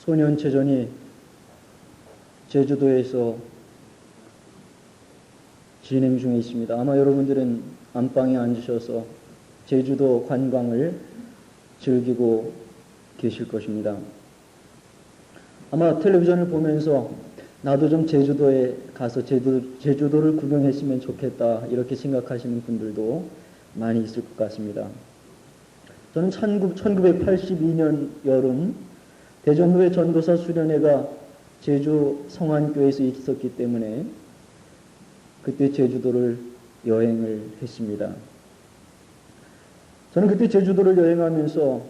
소년체전이 제주도에서 진행 중에 있습니다. 아마 여러분들은 안방에 앉으셔서 제주도 관광을 즐기고 계실 것입니다. 아마 텔레비전을 보면서 나도 좀 제주도에 가서 제주도를 구경했으면 좋겠다 이렇게 생각하시는 분들도 많이 있을 것 같습니다. 저는 1982년 여름 대전후에 전도사 수련회가 제주 성안교에서 있었기 때문에 그때 제주도를 여행을 했습니다. 저는 그때 제주도를 여행하면서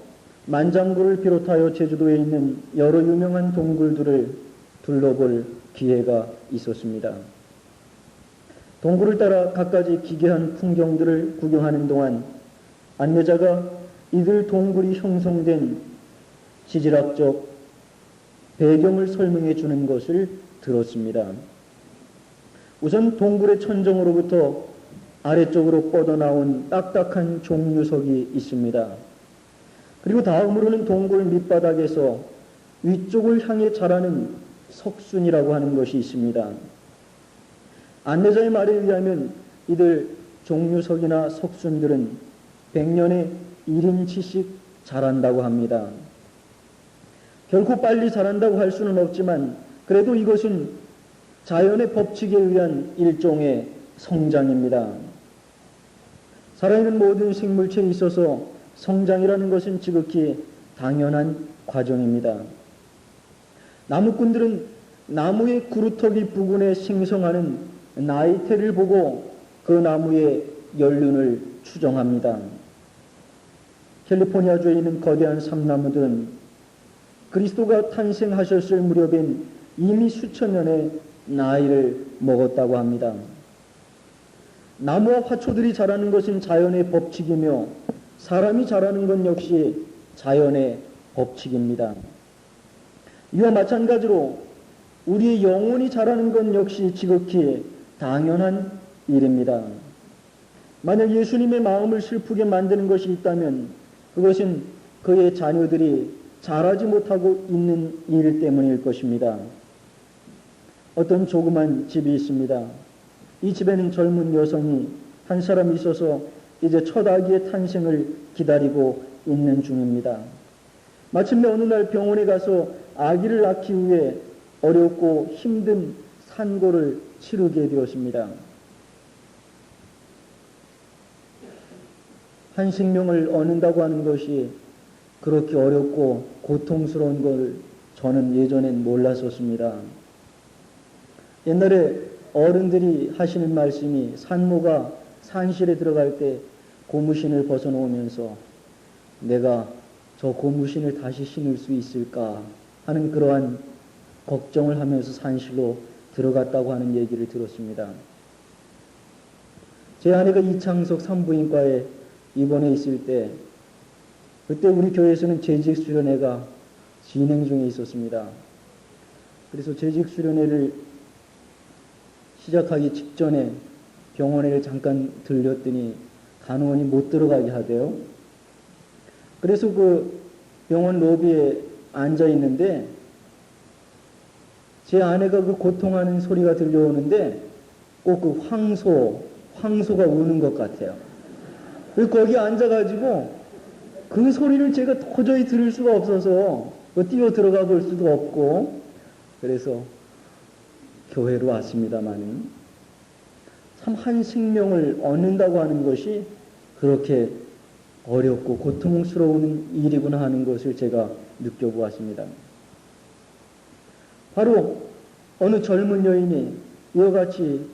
만장굴을 비롯하여 제주도에 있는 여러 유명한 동굴들을 둘러볼 기회가 있었습니다. 동굴을 따라 갖가지 기괴한 풍경들을 구경하는 동안 안내자가 이들 동굴이 형성된 지질학적 배경을 설명해 주는 것을 들었습니다. 우선 동굴의 천정으로부터 아래쪽으로 뻗어나온 딱딱한 종류석이 있습니다. 그리고 다음으로는 동굴 밑바닥에서 위쪽을 향해 자라는 석순이라고 하는 것이 있습니다. 안내자의 말에 의하면 이들 종류석이나 석순들은 100년에 1인치씩 자란다고 합니다. 결코 빨리 자란다고 할 수는 없지만 그래도 이것은 자연의 법칙에 의한 일종의 성장입니다. 살아있는 모든 생물체에 있어서 성장이라는 것은 지극히 당연한 과정입니다. 나무꾼들은 나무의 구루터기 부근에 생성하는 나이테를 보고 그 나무의 연륜을 추정합니다. 캘리포니아주에 있는 거대한 삼나무들은 그리스도가 탄생하셨을 무렵엔 이미 수천 년의 나이를 먹었다고 합니다. 나무와 화초들이 자라는 것은 자연의 법칙이며 사람이 자라는 것 역시 자연의 법칙입니다. 이와 마찬가지로 우리의 영혼이 자라는 것 역시 지극히 당연한 일입니다. 만약 예수님의 마음을 슬프게 만드는 것이 있다면 그것은 그의 자녀들이 자라지 못하고 있는 일 때문일 것입니다. 어떤 조그만 집이 있습니다. 이 집에는 젊은 여성이 한 사람 있어서 이제 첫 아기의 탄생을 기다리고 있는 중입니다. 마침내 어느 날 병원에 가서 아기를 낳기 위해 어렵고 힘든 산고를 치르게 되었습니다. 한 생명을 얻는다고 하는 것이 그렇게 어렵고 고통스러운 걸 저는 예전엔 몰랐었습니다. 옛날에 어른들이 하시는 말씀이 산모가 산실에 들어갈 때 고무신을 벗어놓으면서 내가 저 고무신을 다시 신을 수 있을까 하는 그러한 걱정을 하면서 산실로 들어갔다고 하는 얘기를 들었습니다. 제 아내가 이창석 산부인과에 입원해 있을 때 그때 우리 교회에서는 재직수련회가 진행 중에 있었습니다. 그래서 재직수련회를 시작하기 직전에 병원에 잠깐 들렸더니 간호원이 못 들어가게 하대요. 그래서 그 병원 로비에 앉아 있는데 제 아내가 그 고통하는 소리가 들려오는데 꼭 그 황소가 우는 것 같아요. 그래서 거기 앉아가지고 그 소리를 제가 도저히 들을 수가 없어서 뛰어 들어가 볼 수도 없고 그래서 교회로 왔습니다만은 참 한 생명을 얻는다고 하는 것이 그렇게 어렵고 고통스러운 일이구나 하는 것을 제가 느껴보았습니다. 바로 어느 젊은 여인이 이와 같이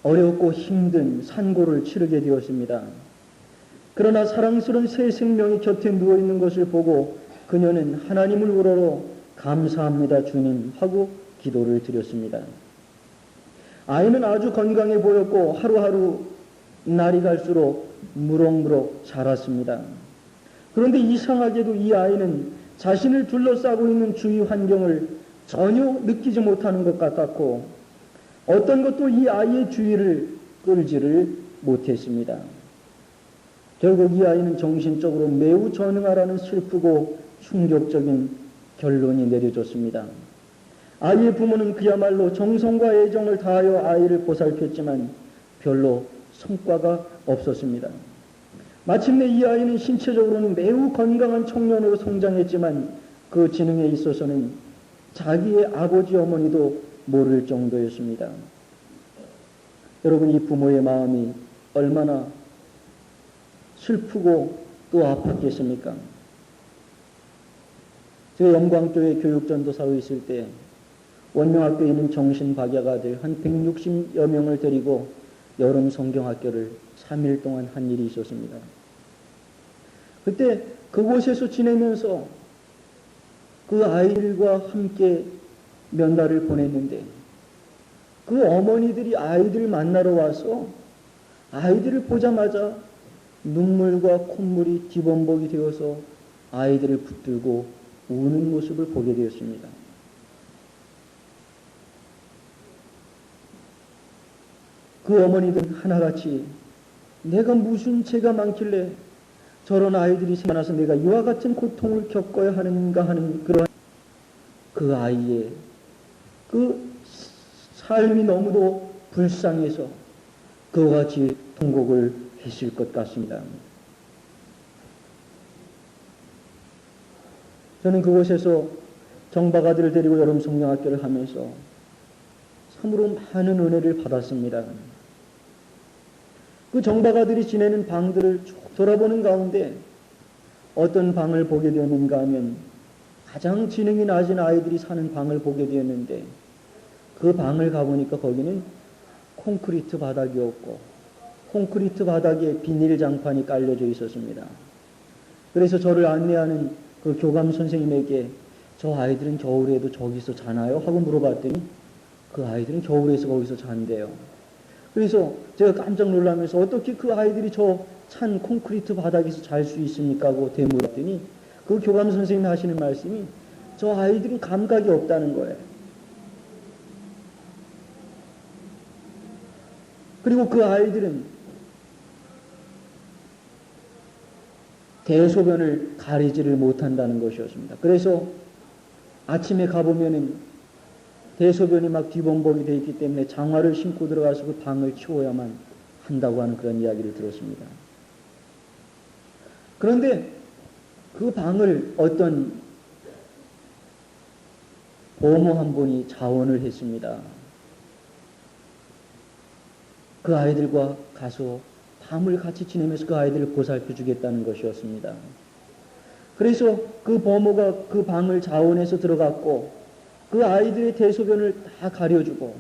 어렵고 힘든 산고를 치르게 되었습니다. 그러나 사랑스러운 새 생명이 곁에 누워있는 것을 보고 그녀는 하나님을 우러러 감사합니다 주님 하고 기도를 드렸습니다. 아이는 아주 건강해 보였고 하루하루 날이 갈수록 무럭무럭 자랐습니다. 그런데 이상하게도 이 아이는 자신을 둘러싸고 있는 주위 환경을 전혀 느끼지 못하는 것 같았고 어떤 것도 이 아이의 주의를 끌지를 못했습니다. 결국 이 아이는 정신적으로 매우 전응하라는 슬프고 충격적인 결론이 내려졌습니다. 아이의 부모는 그야말로 정성과 애정을 다하여 아이를 보살폈지만 별로 성과가 없었습니다. 마침내 이 아이는 신체적으로는 매우 건강한 청년으로 성장했지만 그 지능에 있어서는 자기의 아버지 어머니도 모를 정도였습니다. 여러분, 이 부모의 마음이 얼마나 슬프고 또 아팠겠습니까? 제가 영광교회 교육전도사로 있을 때 원명학교에 있는 정신박약아들 한 160여 명을 데리고 여름 성경학교를 3일 동안 한 일이 있었습니다. 그때 그곳에서 지내면서 그 아이들과 함께 몇 달을 보냈는데 그 어머니들이 아이들을 만나러 와서 아이들을 보자마자 눈물과 콧물이 뒤범벅이 되어서 아이들을 붙들고 우는 모습을 보게 되었습니다. 그 어머니들은 하나같이 내가 무슨 죄가 많길래 저런 아이들이 생겨나서 내가 이와 같은 고통을 겪어야 하는가 하는 그런 그 아이의 그 삶이 너무도 불쌍해서 그와 같이 통곡을 했을 것 같습니다. 저는 그곳에서 정박아들을 데리고 여름 성경학교를 하면서 참으로 많은 은혜를 받았습니다. 그 정박아들이 지내는 방들을 쭉 돌아보는 가운데 어떤 방을 보게 되었는가 하면 가장 지능이 낮은 아이들이 사는 방을 보게 되었는데 그 방을 가보니까 거기는 콘크리트 바닥이었고 콘크리트 바닥에 비닐 장판이 깔려져 있었습니다. 그래서 저를 안내하는 그 교감 선생님에게 저 아이들은 겨울에도 저기서 자나요? 하고 물어봤더니 그 아이들은 겨울에서 거기서 잔대요. 그래서 제가 깜짝 놀라면서 어떻게 그 아이들이 저 찬 콘크리트 바닥에서 잘 수 있습니까? 하고 되물었더니 그 교감 선생님이 하시는 말씀이 저 아이들은 감각이 없다는 거예요. 그리고 그 아이들은 대소변을 가리지를 못한다는 것이었습니다. 그래서 아침에 가보면은 대소변이 막 뒤범벅이 되어 있기 때문에 장화를 신고 들어가서 그 방을 치워야만 한다고 하는 그런 이야기를 들었습니다. 그런데 그 방을 어떤 보모 한 분이 자원을 했습니다. 그 아이들과 가서 밤을 같이 지내면서 그 아이들을 보살펴 주겠다는 것이었습니다. 그래서 그 보모가 그 방을 자원해서 들어갔고 그 아이들의 대소변을 다 가려주고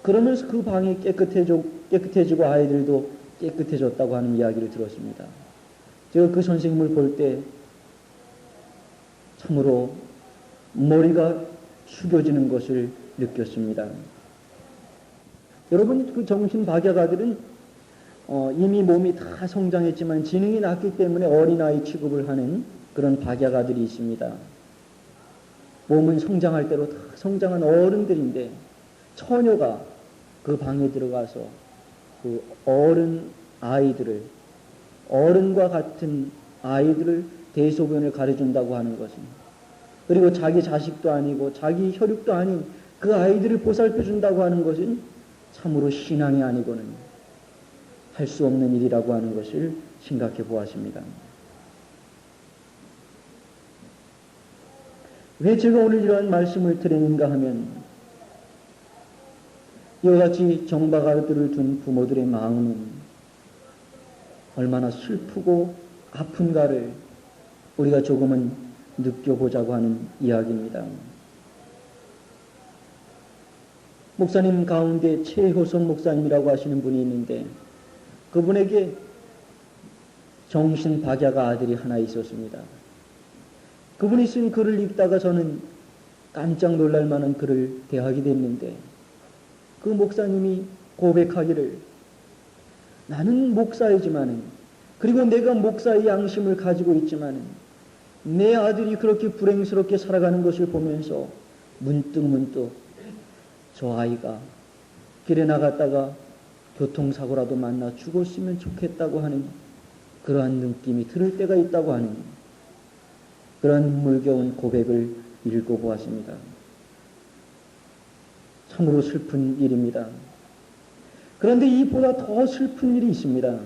그러면서 그 방이 깨끗해지고 아이들도 깨끗해졌다고 하는 이야기를 들었습니다. 제가 그 선생님을 볼 때 참으로 머리가 숙여지는 것을 느꼈습니다. 여러분, 그 정신박약아들은 이미 몸이 다 성장했지만 지능이 낮기 때문에 어린아이 취급을 하는 그런 박약아들이 있습니다. 몸은 성장할 대로 다 성장한 어른들인데 처녀가 그 방에 들어가서 그 어른과 같은 아이들을 대소변을 가려준다고 하는 것은, 그리고 자기 자식도 아니고 자기 혈육도 아닌 그 아이들을 보살펴준다고 하는 것은 참으로 신앙이 아니고는 할 수 없는 일이라고 하는 것을 생각해 보았습니다. 왜 제가 오늘 이러한 말씀을 드리는가 하면 이와 같이 정박아들을 둔 부모들의 마음은 얼마나 슬프고 아픈가를 우리가 조금은 느껴보자고 하는 이야기입니다. 목사님 가운데 최효선 목사님이라고 하시는 분이 있는데 그분에게 정신박약아 아들이 하나 있었습니다. 그분이 쓴 글을 읽다가 저는 깜짝 놀랄 만한 글을 대하게 됐는데 그 목사님이 고백하기를 나는 목사이지만은 그리고 내가 목사의 양심을 가지고 있지만은 내 아들이 그렇게 불행스럽게 살아가는 것을 보면서 문득 저 아이가 길에 나갔다가 교통사고라도 만나 죽었으면 좋겠다고 하는 그러한 느낌이 들을 때가 있다고 하는 그러한 눈물겨운 고백을 읽어보았습니다. 참으로 슬픈 일입니다. 그런데 이보다 더 슬픈 일이 있습니다.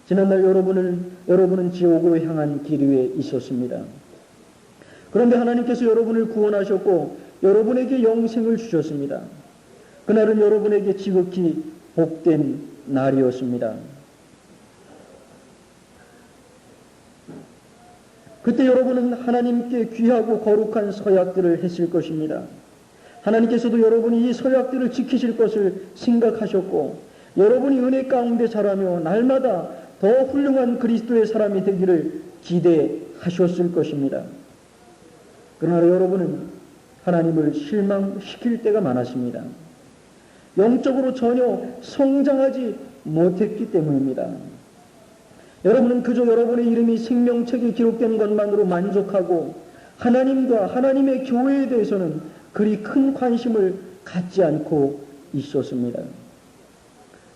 지난날 여러분은 지옥으로 향한 길 위에 있었습니다. 그런데 하나님께서 여러분을 구원하셨고 여러분에게 영생을 주셨습니다. 그날은 여러분에게 지극히 복된 날이었습니다. 그때 여러분은 하나님께 귀하고 거룩한 서약들을 했을 것입니다. 하나님께서도 여러분이 이 서약들을 지키실 것을 생각하셨고 여러분이 은혜 가운데 자라며 날마다 더 훌륭한 그리스도의 사람이 되기를 기대하셨을 것입니다. 그러나 여러분은 하나님을 실망시킬 때가 많았습니다. 영적으로 전혀 성장하지 못했기 때문입니다. 여러분은 그저 여러분의 이름이 생명책에 기록된 것만으로 만족하고 하나님과 하나님의 교회에 대해서는 그리 큰 관심을 갖지 않고 있었습니다.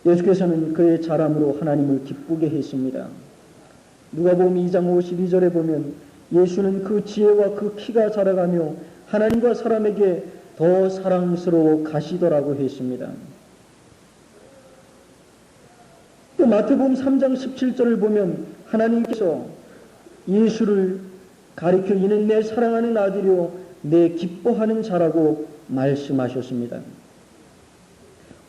예수께서는 그의 자람으로 하나님을 기쁘게 했습니다. 누가복음 2장 52절에 보면 예수는 그 지혜와 그 키가 자라가며 하나님과 사람에게 더 사랑스러워 가시더라고 했습니다. 또 마태복음 3장 17절을 보면 하나님께서 예수를 가리켜 이는 내 사랑하는 아들이요 내 기뻐하는 자라고 말씀하셨습니다.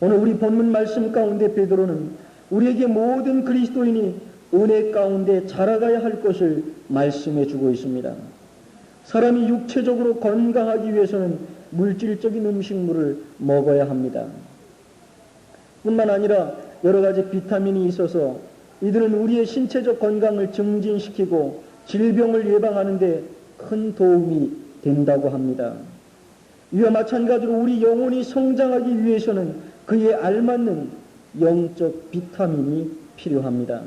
오늘 우리 본문 말씀 가운데 베드로는 우리에게 모든 그리스도인이 은혜 가운데 자라가야 할 것을 말씀해 주고 있습니다. 사람이 육체적으로 건강하기 위해서는 물질적인 음식물을 먹어야 합니다. 뿐만 아니라 여러 가지 비타민이 있어서 이들은 우리의 신체적 건강을 증진시키고 질병을 예방하는 데 큰 도움이 된다고 합니다. 이와 마찬가지로 우리 영혼이 성장하기 위해서는 그에 알맞는 영적 비타민이 필요합니다.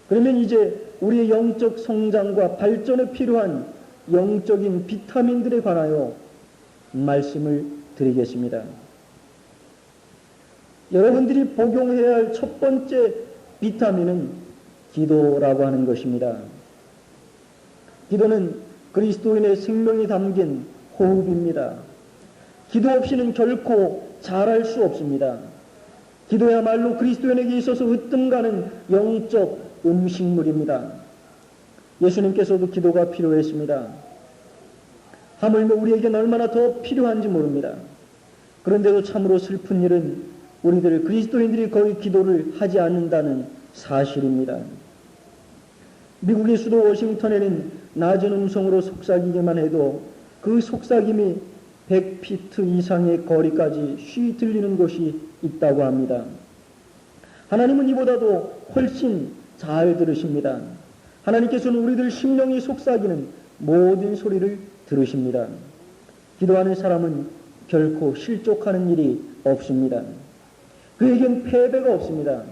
그러면 이제 우리의 영적 성장과 발전에 필요한 영적인 비타민들에 관하여 말씀을 드리겠습니다. 여러분들이 복용해야 할 첫 번째 비타민은 기도라고 하는 것입니다. 기도는 그리스도인의 생명이 담긴 호흡입니다. 기도 없이는 결코 잘할 수 없습니다. 기도야말로 그리스도인에게 있어서 으뜸가는 영적 음식물입니다. 예수님께서도 기도가 필요했습니다. 하물며 우리에게는 얼마나 더 필요한지 모릅니다. 그런데도 참으로 슬픈 일은 우리들 그리스도인들이 거의 기도를 하지 않는다는 사실입니다. 미국의 수도 워싱턴에는 낮은 음성으로 속삭이기만 해도 그 속삭임이 100피트 이상의 거리까지 쉬 들리는 곳이 있다고 합니다. 하나님은 이보다도 훨씬 잘 들으십니다. 하나님께서는 우리들 심령이 속삭이는 모든 소리를 들으십니다. 기도하는 사람은 결코 실족하는 일이 없습니다. 그에겐 패배가 없습니다.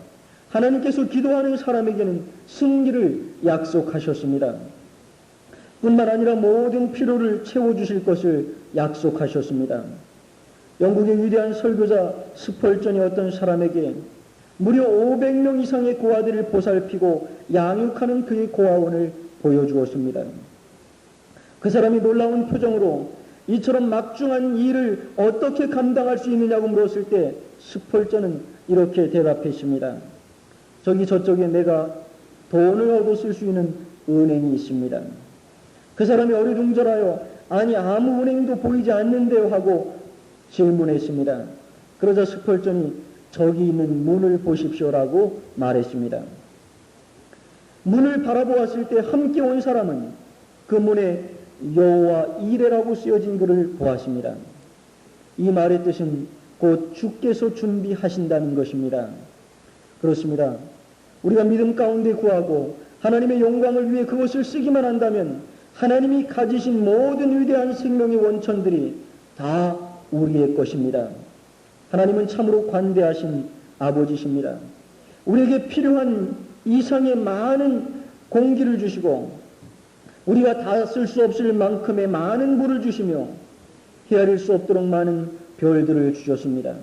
하나님께서 기도하는 사람에게는 승리를 약속하셨습니다. 뿐만 아니라 모든 필요를 채워주실 것을 약속하셨습니다. 영국의 위대한 설교자 스펄전이 어떤 사람에게 무려 500명 이상의 고아들을 보살피고 양육하는 그의 고아원을 보여주었습니다. 그 사람이 놀라운 표정으로 이처럼 막중한 일을 어떻게 감당할 수 있느냐고 물었을 때 스펄전은 이렇게 대답했습니다. 저기 저쪽에 내가 돈을 얻어 쓸 수 있는 은행이 있습니다. 그 사람이 어리둥절하여 아니 아무 은행도 보이지 않는데요 하고 질문했습니다. 그러자 스펄전이 저기 있는 문을 보십시오라고 말했습니다. 문을 바라보았을 때 함께 온 사람은 그 문에 여호와 이레라고 쓰여진 글을 보았습니다. 이 말의 뜻은 곧 주께서 준비하신다는 것입니다. 그렇습니다. 우리가 믿음 가운데 구하고 하나님의 영광을 위해 그것을 쓰기만 한다면 하나님이 가지신 모든 위대한 생명의 원천들이 다 우리의 것입니다. 하나님은 참으로 관대하신 아버지십니다. 우리에게 필요한 이상의 많은 공기를 주시고 우리가 다 쓸 수 없을 만큼의 많은 물을 주시며 헤아릴 수 없도록 많은 별들을 주셨습니다.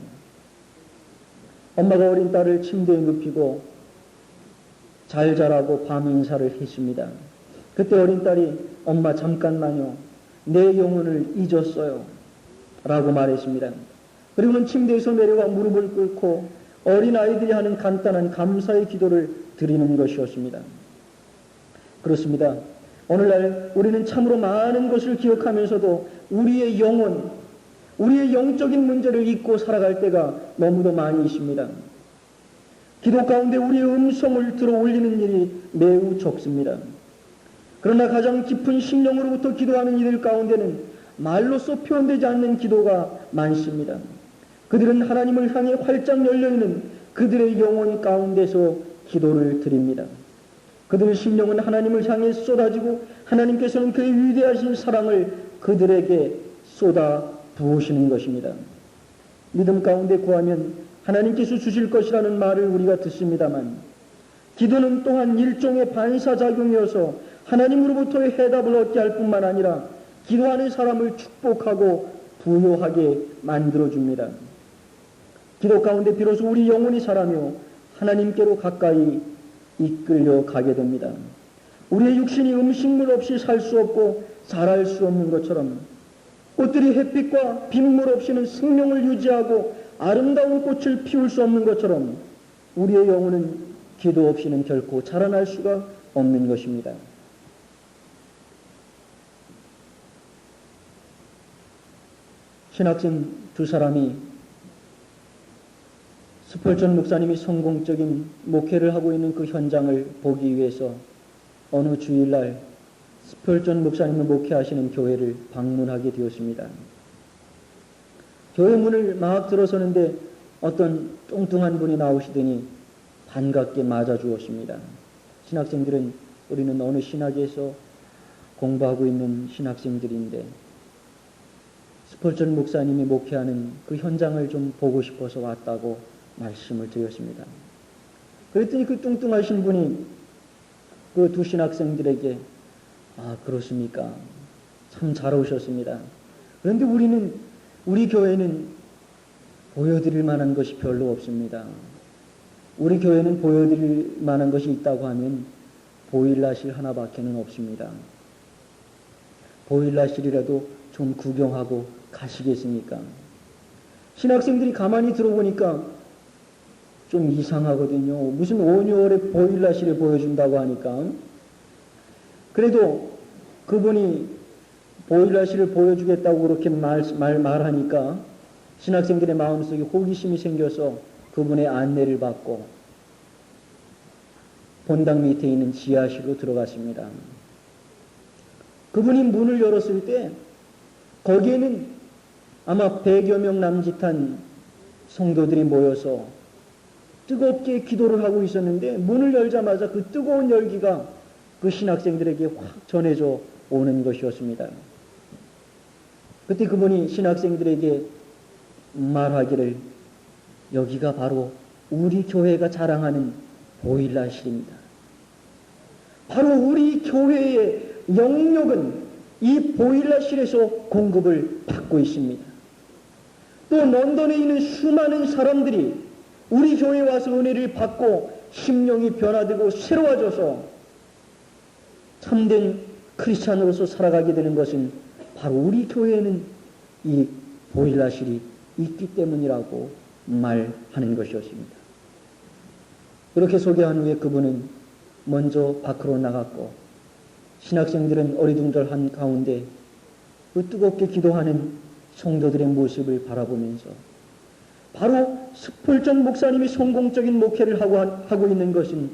엄마가 어린 딸을 침대에 눕히고 잘 자라고 밤 인사를 했습니다. 그때 어린 딸이 엄마 잠깐만요. 내 영혼을 잊었어요. 라고 말했습니다. 그리고는 침대에서 내려와 무릎을 꿇고 어린아이들이 하는 간단한 감사의 기도를 드리는 것이었습니다. 그렇습니다. 오늘날 우리는 참으로 많은 것을 기억하면서도 우리의 영혼, 우리의 영적인 문제를 잊고 살아갈 때가 너무도 많이 있습니다. 기도 가운데 우리의 음성을 들어 올리는 일이 매우 적습니다. 그러나 가장 깊은 심령으로부터 기도하는 이들 가운데는 말로써 표현되지 않는 기도가 많습니다. 그들은 하나님을 향해 활짝 열려있는 그들의 영혼 가운데서 기도를 드립니다. 그들의 심령은 하나님을 향해 쏟아지고 하나님께서는 그의 위대하신 사랑을 그들에게 쏟아 부으시는 것입니다. 믿음 가운데 구하면 하나님께서 주실 것이라는 말을 우리가 듣습니다만 기도는 또한 일종의 반사작용이어서 하나님으로부터의 해답을 얻게 할 뿐만 아니라 기도하는 사람을 축복하고 부요하게 만들어줍니다. 기도 가운데 비로소 우리 영혼이 자라며 하나님께로 가까이 이끌려 가게 됩니다. 우리의 육신이 음식물 없이 살 수 없고 자랄 수 없는 것처럼 꽃들이 햇빛과 빗물 없이는 생명을 유지하고 아름다운 꽃을 피울 수 없는 것처럼 우리의 영혼은 기도 없이는 결코 자라날 수가 없는 것입니다. 신학생 두 사람이 스펄전 목사님이 성공적인 목회를 하고 있는 그 현장을 보기 위해서 어느 주일날 스펄전 목사님을 목회하시는 교회를 방문하게 되었습니다. 교회 문을 막 들어서는데 어떤 뚱뚱한 분이 나오시더니 반갑게 맞아 주었습니다. 신학생들은 우리는 어느 신학에서 공부하고 있는 신학생들인데 스펄전 목사님이 목회하는 그 현장을 좀 보고 싶어서 왔다고 말씀을 드렸습니다. 그랬더니 그 뚱뚱하신 분이 그 두 신학생들에게 아 그렇습니까? 참 잘 오셨습니다. 그런데 우리 교회는 보여드릴 만한 것이 별로 없습니다. 우리 교회는 보여드릴 만한 것이 있다고 하면 보일러실 하나밖에는 없습니다. 보일러실이라도 좀 구경하고 가시겠습니까? 신학생들이 가만히 들어보니까 좀 이상하거든요. 무슨 5, 6월에 보일러실을 보여준다고 하니까. 그래도 그분이 보일러실을 보여주겠다고 그렇게 말하니까 신학생들의 마음속에 호기심이 생겨서 그분의 안내를 받고 본당 밑에 있는 지하실로 들어갔습니다. 그분이 문을 열었을 때 거기에는 아마 100여 명 남짓한 성도들이 모여서 뜨겁게 기도를 하고 있었는데 문을 열자마자 그 뜨거운 열기가 그 신학생들에게 확 전해져 오는 것이었습니다. 그때 그분이 신학생들에게 말하기를 여기가 바로 우리 교회가 자랑하는 보일러실입니다. 바로 우리 교회의 영역은 이 보일러실에서 공급을 받고 있습니다. 또 런던에 있는 수많은 사람들이 우리 교회에 와서 은혜를 받고 심령이 변화되고 새로워져서 참된 크리스찬으로서 살아가게 되는 것은 바로 우리 교회에는 이 보일러실이 있기 때문이라고 말하는 것이었습니다. 그렇게 소개한 후에 그분은 먼저 밖으로 나갔고 신학생들은 어리둥절한 가운데 그 뜨겁게 기도하는 성도들의 모습을 바라보면서 바로 스펄전 목사님이 성공적인 목회를 하고 있는 것은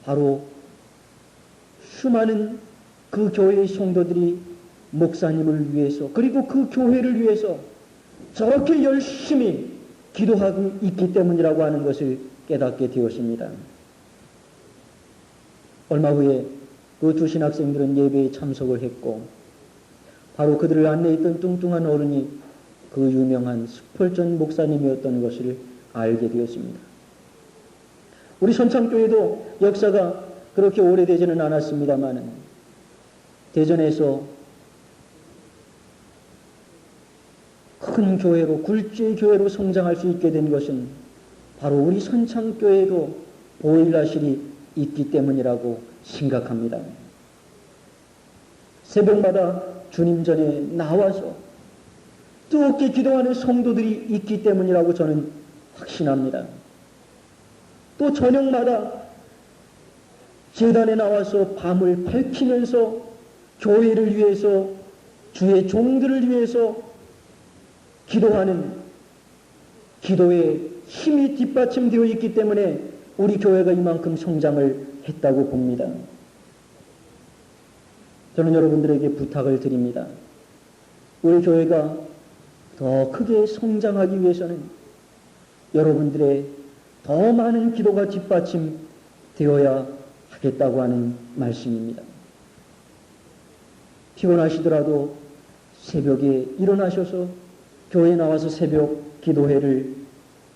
바로 수많은 그 교회의 성도들이 목사님을 위해서 그리고 그 교회를 위해서 저렇게 열심히 기도하고 있기 때문이라고 하는 것을 깨닫게 되었습니다. 얼마 후에 그 두 신학생들은 예배에 참석을 했고 바로 그들을 안내했던 뚱뚱한 어른이 그 유명한 스펄전 목사님이었던 것을 알게 되었습니다. 우리 선창교회도 역사가 그렇게 오래되지는 않았습니다만 대전에서 큰 교회로 굴지의 교회로 성장할 수 있게 된 것은 바로 우리 선창교회에도 보일러실이 있기 때문이라고 생각합니다. 새벽마다 주님 전에 나와서 뜨겁게 기도하는 성도들이 있기 때문이라고 저는 확신합니다. 또 저녁마다 제단에 나와서 밤을 밝히면서 교회를 위해서, 주의 종들을 위해서 기도하는 기도에 힘이 뒷받침되어 있기 때문에 우리 교회가 이만큼 성장을 했다고 봅니다. 저는 여러분들에게 부탁을 드립니다. 우리 교회가 더 크게 성장하기 위해서는 여러분들의 더 많은 기도가 뒷받침되어야 하겠다고 하는 말씀입니다. 피곤하시더라도 새벽에 일어나셔서 교회에 나와서 새벽 기도회를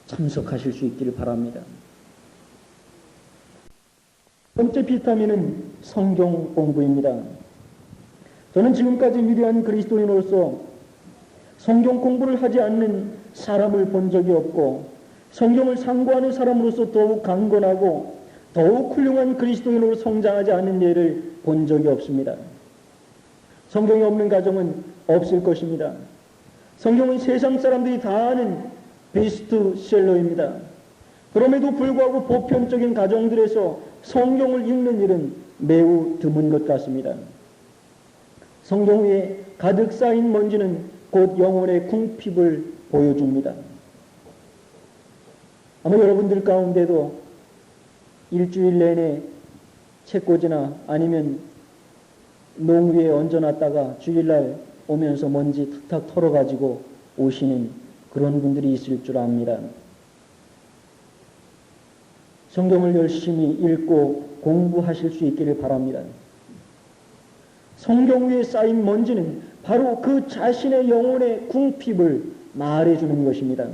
참석하실 수 있기를 바랍니다. 번째 비타민은 성경 공부입니다. 저는 지금까지 위대한 그리스도인으로서 성경 공부를 하지 않는 사람을 본 적이 없고, 성경을 상고하는 사람으로서 더욱 강건하고 더욱 훌륭한 그리스도인으로 성장하지 않은 예를 본 적이 없습니다. 성경이 없는 가정은 없을 것입니다. 성경은 세상 사람들이 다 아는 베스트셀러입니다. 그럼에도 불구하고 보편적인 가정들에서 성경을 읽는 일은 매우 드문 것 같습니다. 성경 위에 가득 쌓인 먼지는 곧 영혼의 궁핍을 보여줍니다. 아마 여러분들 가운데도 일주일 내내 책꽂이나 아니면 농 위에 얹어놨다가 주일날 오면서 먼지 탁탁 털어가지고 오시는 그런 분들이 있을 줄 압니다. 성경을 열심히 읽고 공부하실 수 있기를 바랍니다. 성경 위에 쌓인 먼지는 바로 그 자신의 영혼의 궁핍을 말해주는 것입니다.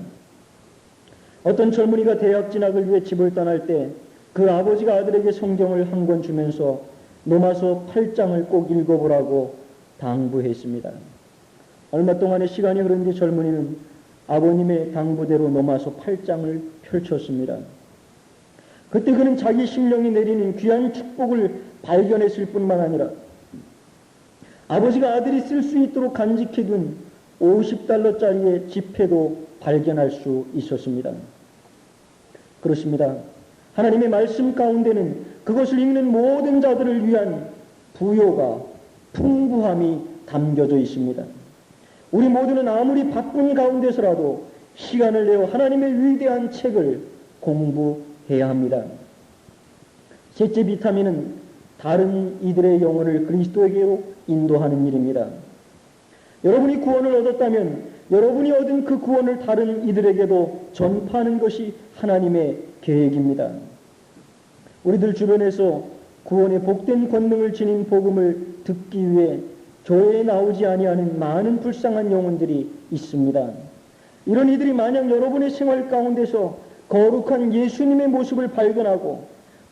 어떤 젊은이가 대학 진학을 위해 집을 떠날 때 그 아버지가 아들에게 성경을 한 권 주면서 로마서 8장을 꼭 읽어보라고 당부했습니다. 얼마 동안의 시간이 흐른 뒤 젊은이는 아버님의 당부대로 로마서 8장을 펼쳤습니다. 그때 그는 자기 심령이 내리는 귀한 축복을 발견했을 뿐만 아니라 아버지가 아들이 쓸 수 있도록 간직해둔 $50짜리의 지폐도 발견할 수 있었습니다. 그렇습니다. 하나님의 말씀 가운데는 그것을 읽는 모든 자들을 위한 부요가, 풍부함이 담겨져 있습니다. 우리 모두는 아무리 바쁜 가운데서라도 시간을 내어 하나님의 위대한 책을 공부해야 합니다. 셋째 비타민은 다른 이들의 영혼을 그리스도에게로 인도하는 일입니다. 여러분이 구원을 얻었다면 여러분이 얻은 그 구원을 다른 이들에게도 전파하는 것이 하나님의 계획입니다. 우리들 주변에서 구원의 복된 권능을 지닌 복음을 듣기 위해 교회에 나오지 아니하는 많은 불쌍한 영혼들이 있습니다. 이런 이들이 만약 여러분의 생활 가운데서 거룩한 예수님의 모습을 발견하고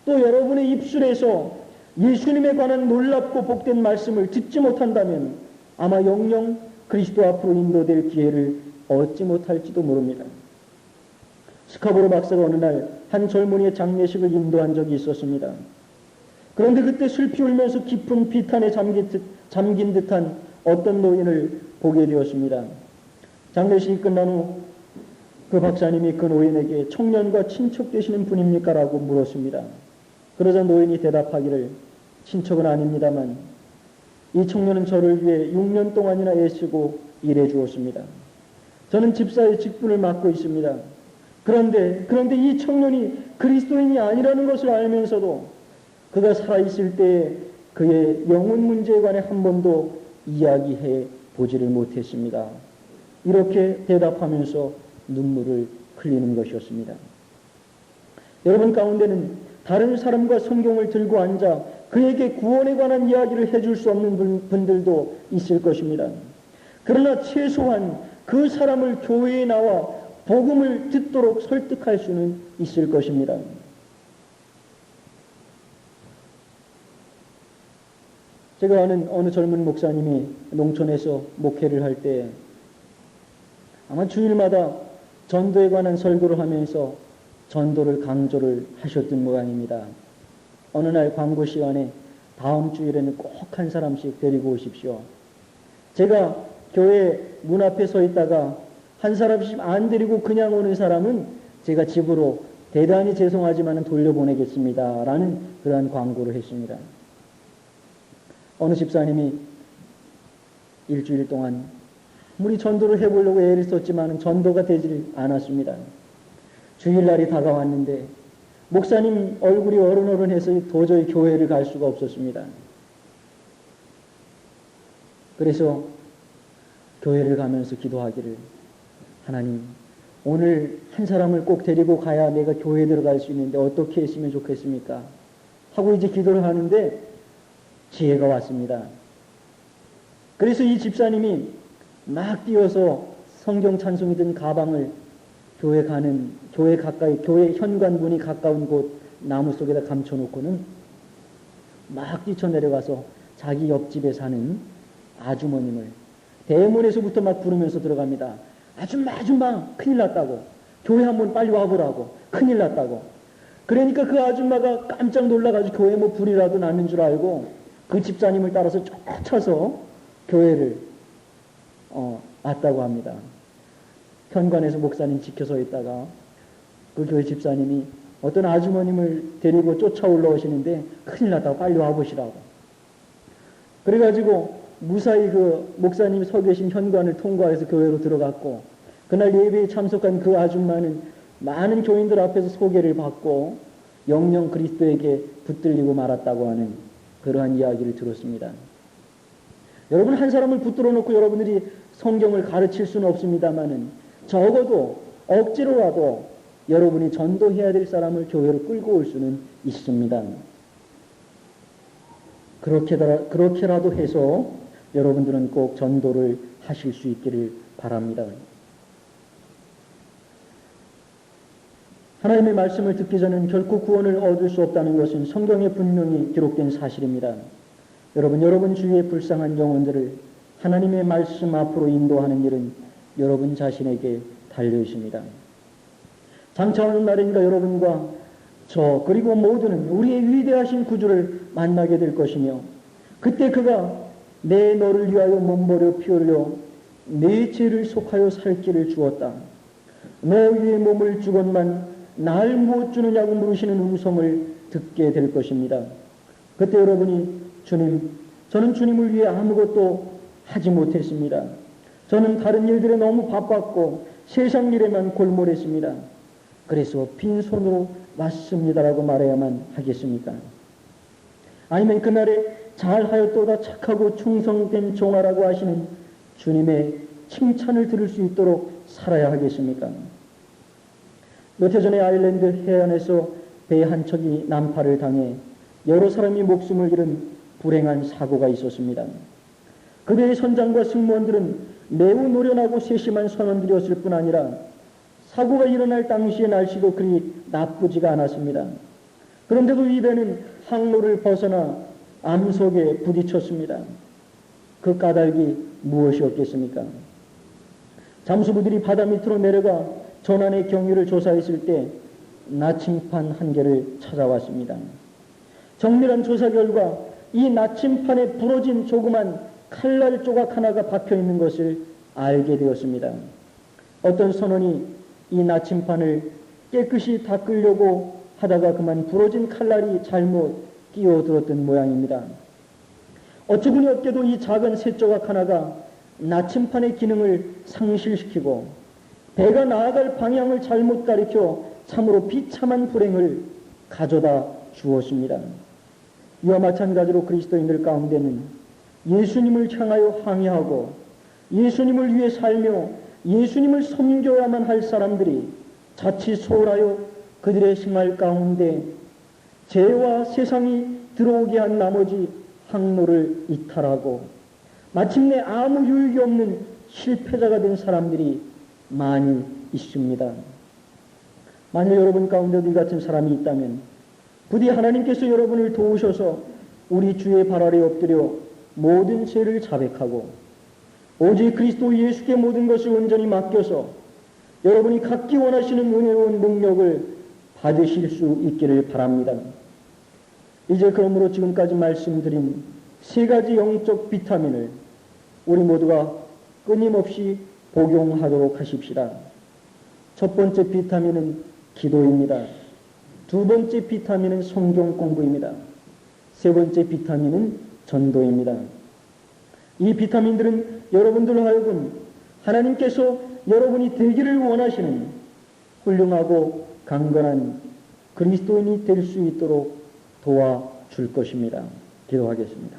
또 여러분의 입술에서 예수님에 관한 놀랍고 복된 말씀을 듣지 못한다면 아마 영영 그리스도 앞으로 인도될 기회를 얻지 못할지도 모릅니다. 스카보로 박사가 어느 날 한 젊은이의 장례식을 인도한 적이 있었습니다. 그런데 그때 슬피 울면서 깊은 비탄에 잠긴 듯한 어떤 노인을 보게 되었습니다. 장례식이 끝난 후 그 박사님이 그 노인에게 청년과 친척 되시는 분입니까? 라고 물었습니다. 그러자 노인이 대답하기를 친척은 아닙니다만 이 청년은 저를 위해 6년 동안이나 애쓰고 일해 주었습니다. 저는 집사의 직분을 맡고 있습니다. 그런데 이 청년이 그리스도인이 아니라는 것을 알면서도 그가 살아있을 때에 그의 영혼 문제에 관해 한 번도 이야기해 보지를 못했습니다. 이렇게 대답하면서 눈물을 흘리는 것이었습니다. 여러분 가운데는 다른 사람과 성경을 들고 앉아 그에게 구원에 관한 이야기를 해줄 수 없는 분들도 있을 것입니다. 그러나 최소한 그 사람을 교회에 나와 복음을 듣도록 설득할 수는 있을 것입니다. 제가 아는 어느 젊은 목사님이 농촌에서 목회를 할 때 아마 주일마다 전도에 관한 설교를 하면서 전도를 강조를 하셨던 모양입니다. 어느 날 광고 시간에 다음 주일에는 꼭 한 사람씩 데리고 오십시오. 제가 교회 문 앞에 서 있다가 한 사람씩 안 데리고 그냥 오는 사람은 제가 집으로 대단히 죄송하지만 돌려보내겠습니다. 라는 그러한 광고를 했습니다. 어느 집사님이 일주일 동안 우리 전도를 해보려고 애를 썼지만 전도가 되질 않았습니다. 주일날이 다가왔는데 목사님 얼굴이 어른어른해서 도저히 교회를 갈 수가 없었습니다. 그래서 교회를 가면서 기도하기를, 하나님, 오늘 한 사람을 꼭 데리고 가야 내가 교회에 들어갈 수 있는데 어떻게 했으면 좋겠습니까? 하고 이제 기도를 하는데 지혜가 왔습니다. 그래서 이 집사님이 막 뛰어서 성경 찬송이 든 가방을 교회 가까이, 교회 현관문이 가까운 곳 나무 속에다 감춰놓고는 막 뛰쳐내려가서 자기 옆집에 사는 아주머님을 대문에서부터 막 부르면서 들어갑니다. 아줌마, 큰일 났다고. 교회 한번 빨리 와보라고. 큰일 났다고. 그러니까 그 아줌마가 깜짝 놀라가지고 교회 뭐 불이라도 났는 줄 알고 그 집사님을 따라서 쫓아서 교회를 왔다고 합니다. 현관에서 목사님 지켜서 있다가 그 교회 집사님이 어떤 아주머님을 데리고 쫓아 올라오시는데 큰일 났다고 빨리 와보시라고. 그래가지고 무사히 그 목사님이 서 계신 현관을 통과해서 교회로 들어갔고, 그날 예배에 참석한 그 아줌마는 많은 교인들 앞에서 소개를 받고 영영 그리스도에게 붙들리고 말았다고 하는 그러한 이야기를 들었습니다. 여러분, 한 사람을 붙들어 놓고 여러분들이 성경을 가르칠 수는 없습니다만은 적어도 억지로라도 여러분이 전도해야 될 사람을 교회로 끌고 올 수는 있습니다. 그렇게라도 해서 여러분들은 꼭 전도를 하실 수 있기를 바랍니다. 하나님의 말씀을 듣기 전에는 결코 구원을 얻을 수 없다는 것은 성경에 분명히 기록된 사실입니다. 여러분 주위의 불쌍한 영혼들을 하나님의 말씀 앞으로 인도하는 일은 여러분 자신에게 달려 있습니다. 장차 어느 날인가 여러분과 저 그리고 모두는 우리의 위대하신 구주를 만나게 될 것이며, 그때 그가 내 너를 위하여 몸버려 피 흘려 내 죄를 속하여 살 길을 주었다. 너 위의 몸을 주건만 날 무엇 주느냐고 물으시는 음성을 듣게 될 것입니다. 그때 여러분이 주님, 저는 주님을 위해 아무것도 하지 못했습니다. 저는 다른 일들에 너무 바빴고 세상 일에만 골몰했습니다. 그래서 빈손으로 왔습니다라고 말해야만 하겠습니까? 아니면 그날에 잘하였도다 착하고 충성된 종아라고 하시는 주님의 칭찬을 들을 수 있도록 살아야 하겠습니까? 몇 해 전에 아일랜드 해안에서 배 한 척이 난파를 당해 여러 사람이 목숨을 잃은 불행한 사고가 있었습니다. 그 배의 선장과 승무원들은 매우 노련하고 세심한 선원들이었을 뿐 아니라 사고가 일어날 당시의 날씨도 그리 나쁘지가 않았습니다. 그런데도 이 배는 항로를 벗어나 암석에 부딪혔습니다. 그 까닭이 무엇이었겠습니까? 잠수부들이 바다 밑으로 내려가 전환의 경위를 조사했을 때 나침판 한 개를 찾아왔습니다. 정밀한 조사 결과 이 나침판에 부러진 조그만 칼날 조각 하나가 박혀있는 것을 알게 되었습니다. 어떤 선원이 이 나침판을 깨끗이 닦으려고 하다가 그만 부러진 칼날이 잘못 끼어들었던 모양입니다. 어처구니 없게도 이 작은 새 조각 하나가 나침판의 기능을 상실시키고 배가 나아갈 방향을 잘못 가리켜 참으로 비참한 불행을 가져다 주었습니다. 이와 마찬가지로 그리스도인들 가운데는 예수님을 향하여 항의하고 예수님을 위해 살며 예수님을 섬겨야만 할 사람들이 자칫 소홀하여 그들의 생활 가운데 죄와 세상이 들어오게 한 나머지 항로를 이탈하고 마침내 아무 유익이 없는 실패자가 된 사람들이 많이 있습니다. 만일 여러분 가운데도 이 같은 사람이 있다면 부디 하나님께서 여러분을 도우셔서 우리 주의 발 아래 엎드려 모든 죄를 자백하고 오직 그리스도 예수께 모든 것을 온전히 맡겨서 여러분이 갖기 원하시는 은혜로운 능력을 받으실 수 있기를 바랍니다. 이제 그러므로 지금까지 말씀드린 세 가지 영적 비타민을 우리 모두가 끊임없이 복용하도록 하십시다. 첫 번째 비타민은 기도입니다. 두 번째 비타민은 성경 공부입니다. 세 번째 비타민은 전도입니다. 이 비타민들은 여러분들로 하여금 하나님께서 여러분이 되기를 원하시는 훌륭하고 강건한 그리스도인이 될 수 있도록 도와줄 것입니다. 기도하겠습니다.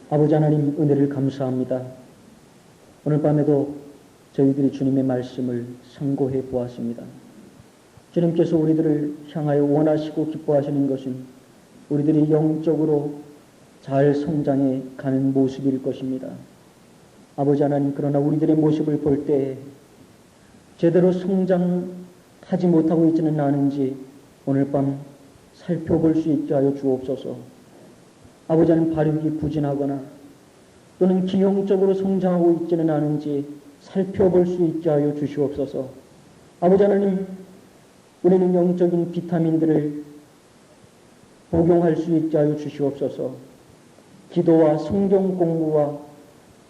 아버지 하나님, 은혜를 감사합니다. 오늘 밤에도 저희들이 주님의 말씀을 상고해 보았습니다. 주님께서 우리들을 향하여 원하시고 기뻐하시는 것은 우리들이 영적으로 잘 성장해 가는 모습일 것입니다. 아버지 하나님, 그러나 우리들의 모습을 볼 때 제대로 성장하지 못하고 있지는 않은지 오늘 밤 살펴볼 수 있게 하여 주옵소서. 아버지 하나님, 발육이 부진하거나 또는 기형적으로 성장하고 있지는 않은지 살펴볼 수 있게 하여 주시옵소서. 아버지 하나님, 우리는 영적인 비타민들을 복용할 수 있게 하여 주시옵소서. 기도와 성경 공부와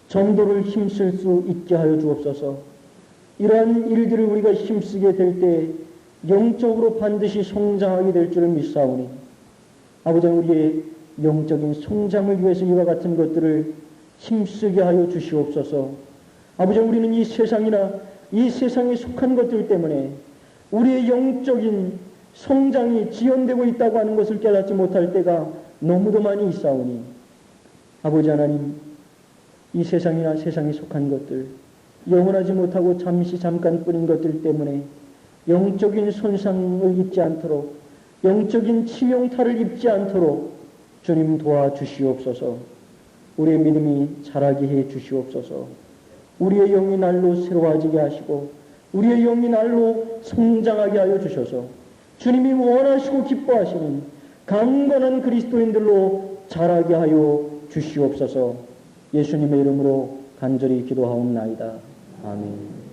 전도를 힘쓸 수 있게 하여 주옵소서. 이러한 일들을 우리가 힘쓰게 될 때 영적으로 반드시 성장하게 될 줄을 믿사오니 아버지, 우리의 영적인 성장을 위해서 이와 같은 것들을 힘쓰게 하여 주시옵소서. 아버지, 우리는 이 세상이나 이 세상에 속한 것들 때문에 우리의 영적인 성장이 지연되고 있다고 하는 것을 깨닫지 못할 때가 너무도 많이 있사오니 아버지 하나님, 이 세상이나 세상에 속한 것들, 영원하지 못하고 잠깐뿐인 것들 때문에 영적인 손상을 입지 않도록, 영적인 치명타를 입지 않도록 주님 도와주시옵소서. 우리의 믿음이 자라게 해 주시옵소서. 우리의 영이 날로 새로워지게 하시고 우리의 영이 날로 성장하게 하여 주셔서 주님이 원하시고 기뻐하시는 강건한 그리스도인들로 자라게 하여 주시옵소서. 예수님의 이름으로 간절히 기도하옵나이다. 아멘.